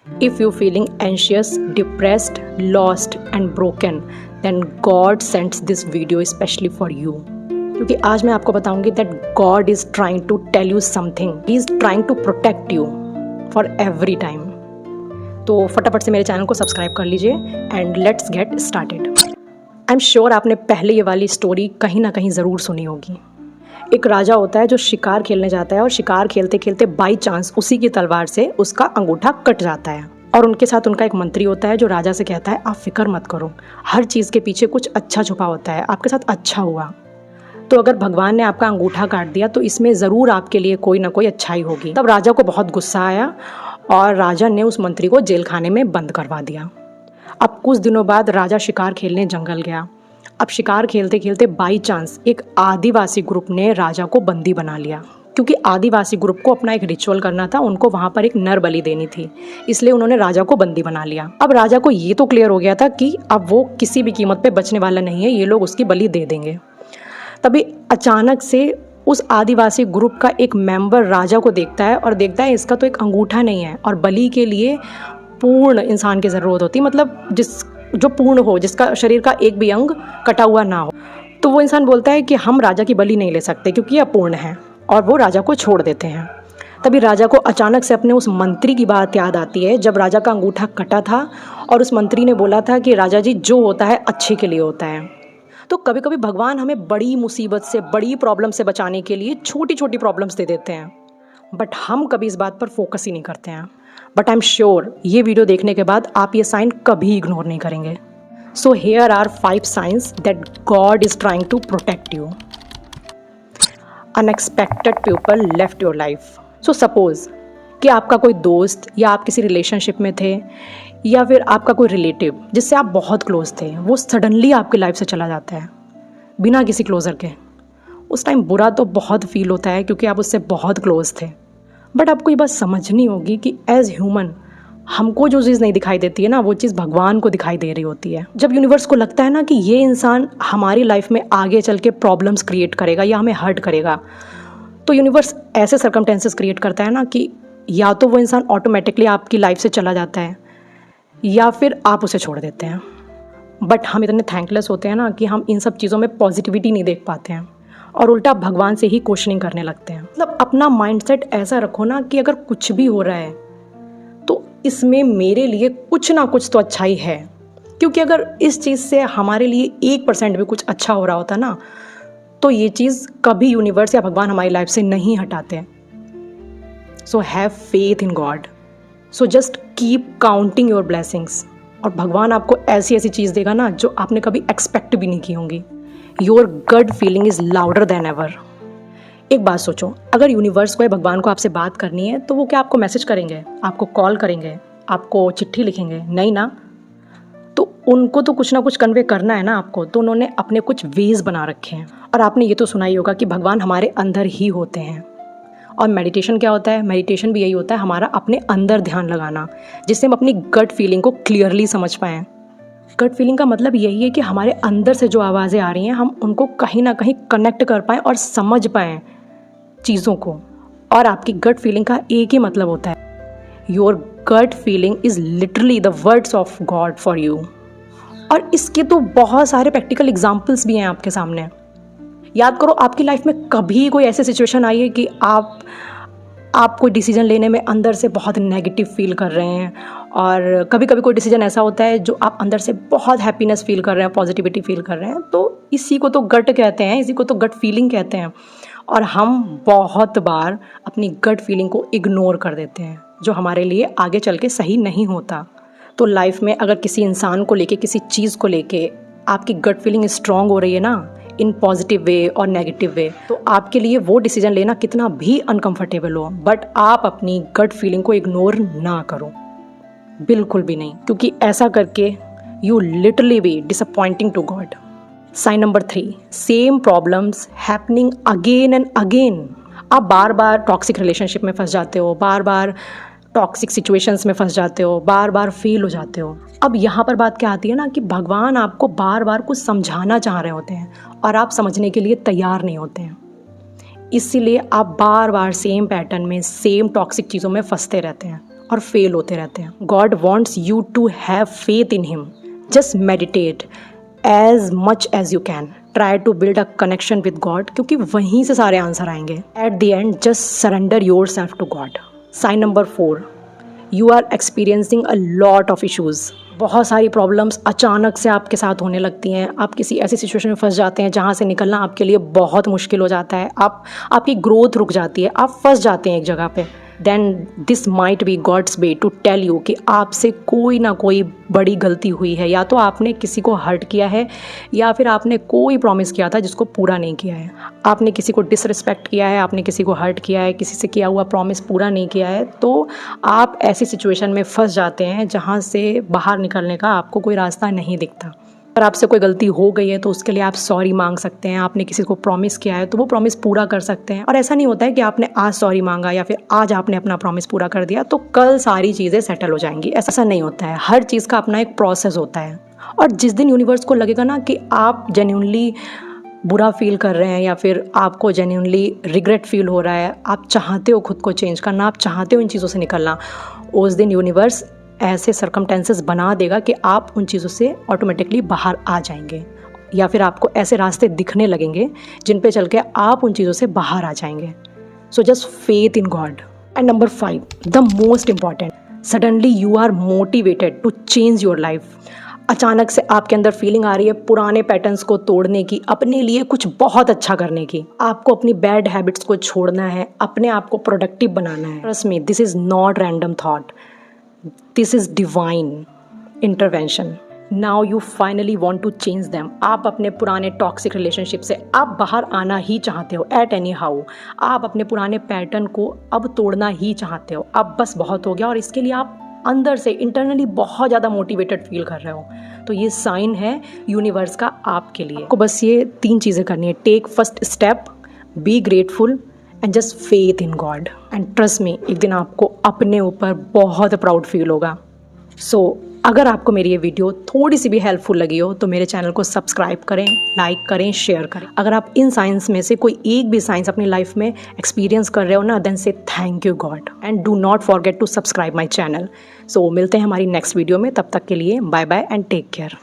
If you feeling anxious, depressed, lost and broken, then God sends this video especially for you. क्योंकि आज मैं आपको बताऊंगी that God is trying to tell you something. He is trying to protect you for every time. तो फटाफट से मेरे channel को सब्सक्राइब कर लीजिए and let's get started. I am sure आपने पहले ये वाली स्टोरी कहीं ना कहीं ज़रूर सुनी होगी। एक राजा होता है जो शिकार खेलने जाता है और शिकार खेलते खेलते बाई चांस उसी की तलवार से उसका अंगूठा कट जाता है। और उनके साथ उनका एक मंत्री होता है जो राजा से कहता है आप फिक्र मत करो, हर चीज़ के पीछे कुछ अच्छा छुपा होता है, आपके साथ अच्छा हुआ। तो अगर भगवान ने आपका अंगूठा काट दिया तो इसमें ज़रूर आपके लिए कोई ना कोई अच्छाई होगी। तब राजा को बहुत गुस्सा आया और राजा ने उस मंत्री को जेल खाने में बंद करवा दिया। अब कुछ दिनों बाद राजा शिकार खेलने जंगल गया। अब शिकार खेलते खेलते बाई चांस एक आदिवासी ग्रुप ने राजा को बंदी बना लिया, क्योंकि आदिवासी ग्रुप को अपना एक रिचुअल करना था, उनको वहाँ पर एक नर बलि देनी थी, इसलिए उन्होंने राजा को बंदी बना लिया। अब राजा को ये तो क्लियर हो गया था कि अब वो किसी भी कीमत पे बचने वाला नहीं है, ये लोग उसकी बलि दे देंगे। तभी अचानक से उस आदिवासी ग्रुप का एक मेंबर राजा को देखता है और देखता है इसका तो एक अंगूठा नहीं है और बलि के लिए पूर्ण इंसान की ज़रूरत होती है, मतलब जो पूर्ण हो, जिसका शरीर का एक भी अंग कटा हुआ ना हो। तो वो इंसान बोलता है कि हम राजा की बलि नहीं ले सकते क्योंकि ये अपूर्ण है, और वो राजा को छोड़ देते हैं। तभी राजा को अचानक से अपने उस मंत्री की बात याद आती है जब राजा का अंगूठा कटा था और उस मंत्री ने बोला था कि राजा जी जो होता है अच्छे के लिए होता है। तो कभी कभी भगवान हमें बड़ी मुसीबत से, बड़ी प्रॉब्लम से बचाने के लिए छोटी छोटी प्रॉब्लम्स दे देते हैं, बट हम कभी इस बात पर फोकस ही नहीं करते हैं। बट आई एम श्योर ये वीडियो देखने के बाद आप ये साइन कभी इग्नोर नहीं करेंगे। So here are 5 signs that God is trying to protect you. Unexpected people left your life. So suppose कि आपका कोई दोस्त या आप किसी रिलेशनशिप में थे या फिर आपका कोई रिलेटिव जिससे आप बहुत क्लोज थे, वो सडनली आपकी लाइफ से चला जाता है बिना किसी क्लोजर के। उस टाइम बुरा तो बहुत फील होता है क्योंकि आप उससे बहुत क्लोज थे, बट आपको ये बात समझनी होगी कि एज ह्यूमन हमको जो चीज़ नहीं दिखाई देती है ना, वो चीज़ भगवान को दिखाई दे रही होती है। जब यूनिवर्स को लगता है ना कि ये इंसान हमारी लाइफ में आगे चल के प्रॉब्लम्स क्रिएट करेगा या हमें हर्ट करेगा, तो यूनिवर्स ऐसे सर्कमटेंसेस क्रिएट करता है ना कि या तो वो इंसान ऑटोमेटिकली आपकी लाइफ से चला जाता है या फिर आप उसे छोड़ देते हैं। बट हम इतने थैंकलेस होते हैं ना कि हम इन सब चीज़ों में पॉजिटिविटी नहीं देख पाते हैं और उल्टा भगवान से ही क्वेश्चनिंग करने लगते हैं। मतलब अपना माइंडसेट ऐसा रखो ना कि अगर कुछ भी हो रहा है तो इसमें मेरे लिए कुछ ना कुछ तो अच्छा ही है, क्योंकि अगर इस चीज़ से हमारे लिए 1% भी कुछ अच्छा हो रहा होता ना, तो ये चीज़ कभी यूनिवर्स या भगवान हमारी लाइफ से नहीं हटाते। So have faith in God. So just keep counting your blessings, और भगवान आपको ऐसी ऐसी चीज़ देगा ना जो आपने कभी एक्सपेक्ट भी नहीं की होंगी। Your gut feeling is louder than ever. एक बात सोचो, अगर यूनिवर्स को या भगवान को आपसे बात करनी है तो वो क्या आपको मैसेज करेंगे, आपको कॉल करेंगे, आपको चिट्ठी लिखेंगे? नहीं ना। तो उनको तो कुछ ना कुछ कन्वे करना है ना आपको, तो उन्होंने अपने कुछ वेज बना रखे हैं। और आपने ये तो सुना ही होगा कि भगवान हमारे अंदर ही होते हैं। और मेडिटेशन क्या होता है? मेडिटेशन भी यही होता है, हमारा अपने अंदर ध्यान लगाना, जिससे हम अपनी गट फीलिंग को क्लियरली समझ पाएँ। गट फीलिंग का मतलब यही है कि हमारे अंदर से जो आवाज़ें आ रही हैं हम उनको कहीं ना कहीं कनेक्ट कर पाएँ और समझ पाएँ चीज़ों को। और आपकी गट फीलिंग का एक ही मतलब होता है, your gut feeling is literally the words of God for you. और इसके तो बहुत सारे प्रैक्टिकल एग्जाम्पल्स भी हैं आपके सामने। याद करो, आपकी लाइफ में कभी कोई ऐसी सिचुएशन आई है कि आप कोई डिसीजन लेने में अंदर से बहुत नेगेटिव फील कर रहे हैं, और कभी कभी कोई डिसीजन ऐसा होता है जो आप अंदर से बहुत हैप्पीनेस फील कर रहे हैं, पॉजिटिविटी फील कर रहे हैं, तो इसी को तो गट कहते हैं, इसी को तो गट फीलिंग कहते हैं। और हम बहुत बार अपनी गट फीलिंग को इग्नोर कर देते हैं, जो हमारे लिए आगे चल के सही नहीं होता। तो लाइफ में अगर किसी इंसान को लेके, किसी चीज़ को लेके आपकी गट फीलिंग स्ट्रांग हो रही है ना, इन पॉजिटिव वे और नेगेटिव वे, तो आपके लिए वो डिसीजन लेना कितना भी अनकंफर्टेबल हो, बट आप अपनी गट फीलिंग को इग्नोर ना करो, बिल्कुल भी नहीं, क्योंकि ऐसा करके you literally be disappointing to God. Sign number 3, same problems happening again and again. आप बार बार टॉक्सिक रिलेशनशिप में फंस जाते हो, बार बार टॉक्सिक सिचुएशंस में फंस जाते हो, बार बार फेल हो जाते हो। अब यहाँ पर बात क्या आती है ना कि भगवान आपको बार बार कुछ समझाना चाह रहे होते हैं और आप समझने के लिए तैयार नहीं होते हैं, इसीलिए आप बार बार सेम पैटर्न में, सेम टॉक्सिक चीज़ों में फंसते रहते हैं और फेल होते रहते हैं। God wants you to have faith in him. Just meditate as much as you can, try to build a connection with God, क्योंकि वहीं से सारे आंसर आएंगे। At the end just surrender your self to God. Sign number 4, you are experiencing a lot of issues. बहुत सारी problems अचानक से आपके साथ होने लगती हैं। आप किसी ऐसी सिचुएशन में फंस जाते हैं जहाँ से निकलना आपके लिए बहुत मुश्किल हो जाता है। आपकी ग्रोथ रुक जाती है, आप फंस जाते हैं एक जगह पे। Then this might be God's way to tell you कि आपसे कोई ना कोई बड़ी गलती हुई है, या तो आपने किसी को हर्ट किया है, या फिर आपने कोई प्रॉमिस किया था जिसको पूरा नहीं किया है। आपने किसी को डिसरिस्पेक्ट किया है, आपने किसी को हर्ट किया है, किसी से किया हुआ प्रॉमिस पूरा नहीं किया है। तो आप ऐसी सिचुएशन में फंस जाते हैं जहाँ से बाहर निकलने का आपको कोई रास्ता नहीं दिखता। अगर आपसे कोई गलती हो गई है तो उसके लिए आप सॉरी मांग सकते हैं। आपने किसी को प्रॉमिस किया है तो वो प्रॉमिस पूरा कर सकते हैं। और ऐसा नहीं होता है कि आपने आज सॉरी मांगा या फिर आज आपने अपना प्रॉमिस पूरा कर दिया तो कल सारी चीज़ें सेटल हो जाएंगी। ऐसा नहीं होता है। हर चीज़ का अपना एक प्रोसेस होता है। और जिस दिन यूनिवर्स को लगेगा ना कि आप जेन्युइनली बुरा फील कर रहे हैं या फिर आपको जेन्युइनली रिग्रेट फील हो रहा है, आप चाहते हो खुद को चेंज करना, आप चाहते हो इन चीज़ों से निकलना, उस दिन यूनिवर्स ऐसे सर्कमटेंसेस बना देगा कि आप उन चीज़ों से ऑटोमेटिकली बाहर आ जाएंगे, या फिर आपको ऐसे रास्ते दिखने लगेंगे जिन पे चल के आप उन चीज़ों से बाहर आ जाएंगे। So just faith in God. And number 5, the most important, suddenly you are motivated to change your life. अचानक से आपके अंदर फीलिंग आ रही है पुराने पैटर्न्स को तोड़ने की, अपने लिए कुछ बहुत अच्छा करने की। आपको अपनी बैड हैबिट्स को छोड़ना है, अपने आप को प्रोडक्टिव बनाना है। Trust me, this is not random thought, this is divine intervention. Now you finally want to change them. आप अपने पुराने टॉक्सिक रिलेशनशिप से आप बाहर आना ही चाहते हो एट एनी हाउ। आप अपने पुराने पैटर्न को अब तोड़ना ही चाहते हो। अब बस बहुत हो गया, और इसके लिए आप अंदर से इंटरनली बहुत ज़्यादा मोटिवेटेड फील कर रहे हो। तो ये साइन है यूनिवर्स का आपके लिए। आपको बस ये 3 चीज़ें करनी है। Take first step, be grateful and just faith in God. And trust me, एक दिन आपको अपने ऊपर बहुत प्राउड फील होगा। सो अगर आपको मेरी ये वीडियो थोड़ी सी भी हेल्पफुल लगी हो तो मेरे चैनल को सब्सक्राइब करें, लाइक करें, शेयर करें। अगर आप इन साइंस में से कोई एक भी साइंस अपनी लाइफ में एक्सपीरियंस कर रहे हो ना, then say thank you God and do not forget to subscribe my channel. So मिलते हैं हमारी नेक्स्ट वीडियो में। तब तक के लिए bye bye and take care.